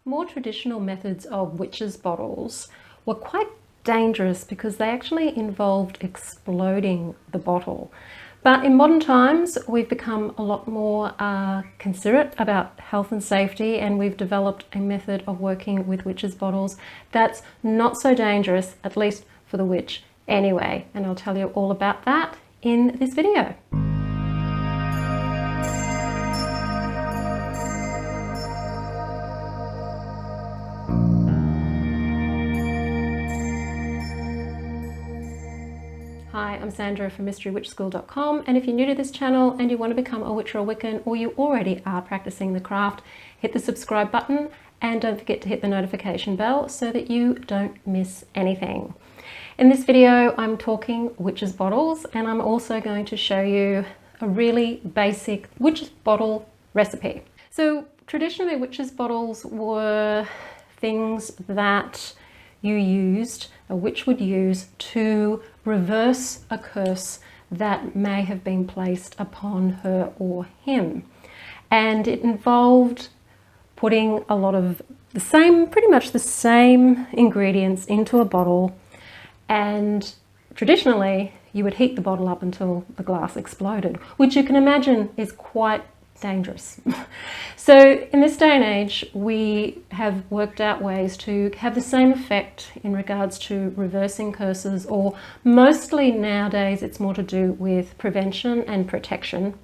More traditional methods of witches' bottles were quite dangerous because they actually involved exploding the bottle. But in modern times, we've become a lot more considerate about health and safety, and we've developed a method of working with witches' bottles that's not so dangerous, at least for the witch anyway. And I'll tell you all about that in this video. Hi, I'm Sandra from MysteryWitchSchool.com, and if you're new to this channel and you want to become a witch or a Wiccan, or you already are practicing the craft, hit the subscribe button and don't forget to hit the notification bell so that you don't miss anything. In this video, I'm talking witches' bottles, and I'm also going to show you a really basic witches' bottle recipe. So traditionally, witches' bottles were things that a witch would use to reverse a curse that may have been placed upon her or him. And it involved putting a lot of pretty much the same ingredients into a bottle, and traditionally you would heat the bottle up until the glass exploded, which you can imagine is quite dangerous. So in this day and age, we have worked out ways to have the same effect in regards to reversing curses, or mostly nowadays it's more to do with prevention and protection,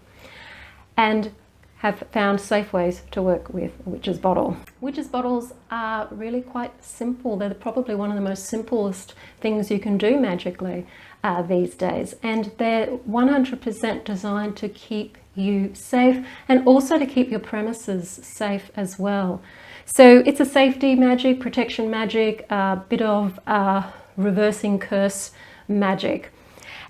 and have found safe ways to work with a witch's bottle. Witch's bottles are really quite simple. They're probably one of the most simplest things you can do magically these days, and they're 100% designed to keep you safe and also to keep your premises safe as well. So it's a safety magic, protection magic, a bit of reversing curse magic.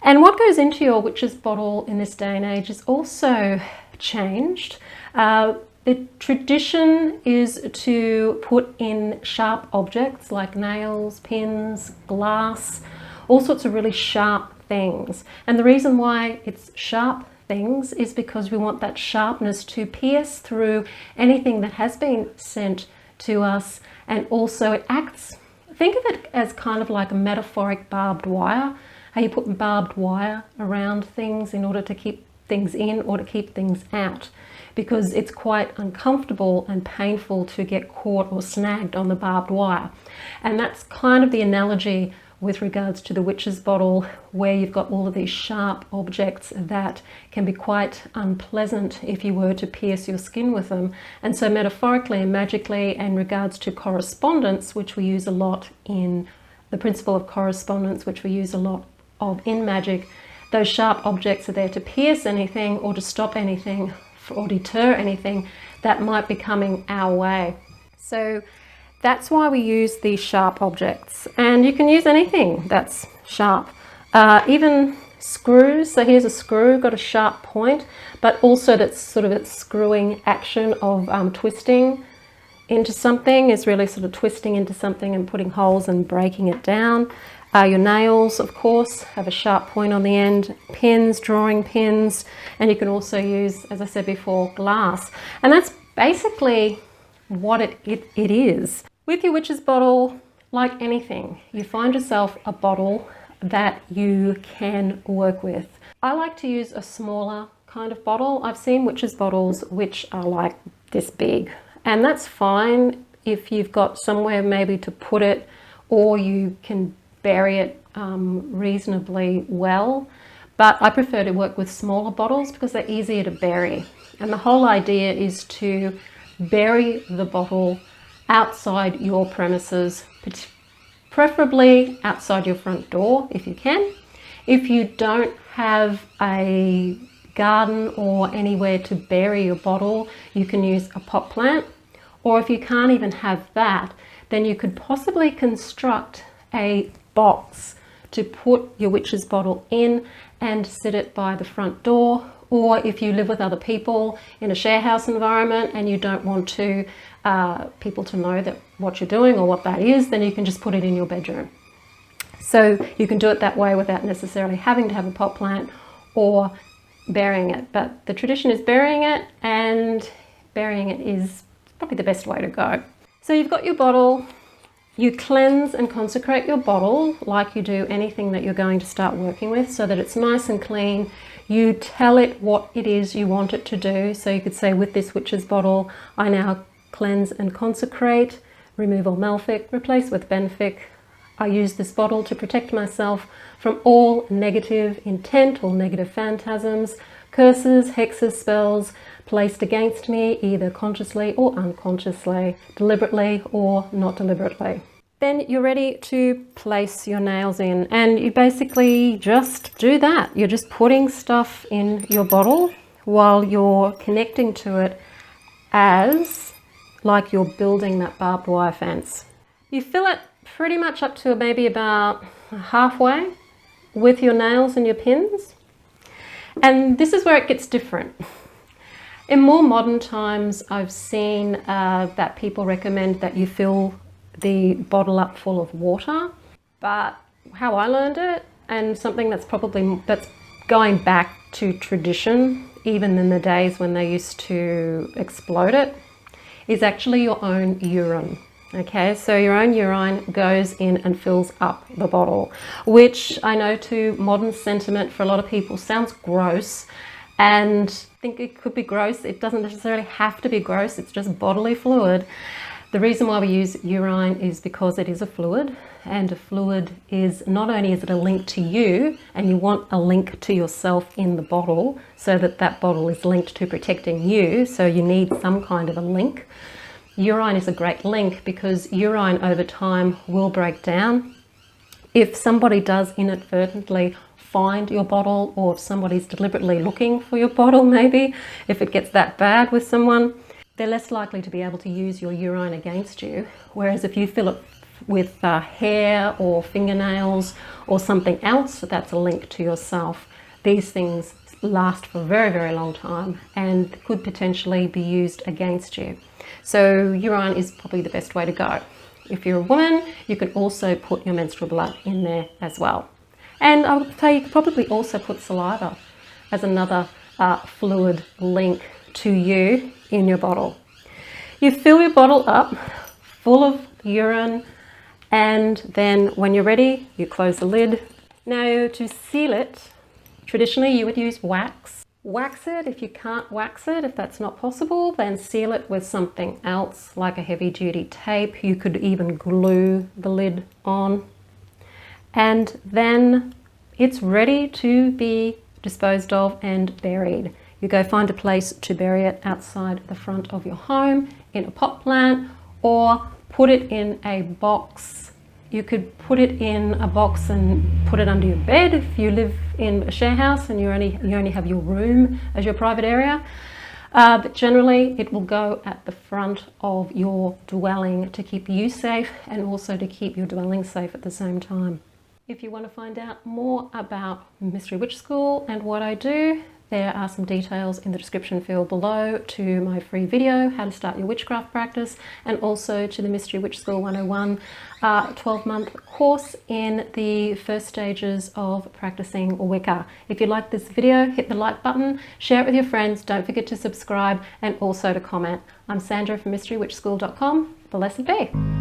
And what goes into your witch's bottle in this day and age is also changed. The tradition is to put in sharp objects like nails, pins, glass, all sorts of really sharp things. And the reason why it's sharp things is because we want that sharpness to pierce through anything that has been sent to us. And also it acts, think of it as kind of like a metaphoric barbed wire, how you put barbed wire around things in order to keep things in or to keep things out, because it's quite uncomfortable and painful to get caught or snagged on the barbed wire. And that's kind of the analogy with regards to the witch's bottle, where you've got all of these sharp objects that can be quite unpleasant if you were to pierce your skin with them. And so metaphorically and magically, in regards to correspondence, which we use a lot in the principle of correspondence, which we use a lot of in magic, those sharp objects are there to pierce anything or to stop anything or deter anything that might be coming our way. So that's why we use these sharp objects, and you can use anything that's sharp, even screws. So here's a screw, got a sharp point, but also that's sort of its screwing action of twisting into something, is really sort of twisting into something and putting holes and breaking it down. Your nails, of course, have a sharp point on the end, pins, drawing pins, and you can also use, as I said before, glass. And that's basically what it is. With your witch's bottle, like anything, you find yourself a bottle that you can work with. I like to use a smaller kind of bottle. I've seen witch's bottles which are like this big, and that's fine if you've got somewhere maybe to put it, or you can bury it reasonably well. But I prefer to work with smaller bottles because they're easier to bury. And the whole idea is to bury the bottle outside your premises, preferably outside your front door if you can. If you don't have a garden or anywhere to bury your bottle, you can use a pot plant. Or if you can't even have that, then you could possibly construct a box to put your witch's bottle in and sit it by the front door. Or if you live with other people in a share house environment and you don't want to people to know that what you're doing or what that is, then you can just put it in your bedroom. So you can do it that way without necessarily having to have a pot plant or burying it. But the tradition is burying it, and burying it is probably the best way to go. So you've got your bottle. You cleanse and consecrate your bottle like you do anything that you're going to start working with, so that it's nice and clean. You tell it what it is you want it to do. So you could say, with this witch's bottle, I now cleanse and consecrate, remove all malefic, replace with benefic. I use this bottle to protect myself from all negative intent or negative phantasms, curses, hexes, spells placed against me, either consciously or unconsciously, deliberately or not deliberately. Then you're ready to place your nails in, and you basically just do that. You're just putting stuff in your bottle while you're connecting to it as like you're building that barbed wire fence. You fill it pretty much up to maybe about halfway with your nails and your pins. And this is where it gets different. In more modern times, I've seen that people recommend that you fill the bottle up full of water. But how I learned it, and something that's going back to tradition, even in the days when they used to explode it, is actually your own urine. Okay, so your own urine goes in and fills up the bottle, which I know to modern sentiment for a lot of people sounds gross, and I think it could be gross. It doesn't necessarily have to be gross, it's just bodily fluid. The reason why we use urine is because it is a fluid, and a fluid is, not only is it a link to you, and you want a link to yourself in the bottle so that that bottle is linked to protecting you, so you need some kind of a link. Urine is a great link because urine over time will break down. If somebody does inadvertently find your bottle, or if somebody's deliberately looking for your bottle, maybe, if it gets that bad with someone, they're less likely to be able to use your urine against you. Whereas if you fill it with hair or fingernails or something else that's a link to yourself, these things last for a very, very long time and could potentially be used against you. So urine is probably the best way to go. If you're a woman, you can also put your menstrual blood in there as well. And I would say you could probably also put saliva as another fluid link to you in your bottle. You fill your bottle up full of urine, and then when you're ready, you close the lid. Now, to seal it, traditionally you would use wax. Wax it. If you can't wax it, if that's not possible, then seal it with something else like a heavy duty tape. You could even glue the lid on, and then it's ready to be disposed of and buried. You go find a place to bury it outside the front of your home, in a pot plant, or put it in a box. You could put it in a box and put it under your bed if you live in a share house and you only have your room as your private area. But generally it will go at the front of your dwelling to keep you safe and also to keep your dwelling safe at the same time. If you want to find out more about Mystery Witch School and what I do, there are some details in the description field below to my free video, How to Start Your Witchcraft Practice, and also to the Mystery Witch School 101 12-month course in the first stages of practicing Wicca. If you like this video, hit the like button, share it with your friends, don't forget to subscribe and also to comment. I'm Sandra from mysterywitchschool.com. Blessed be.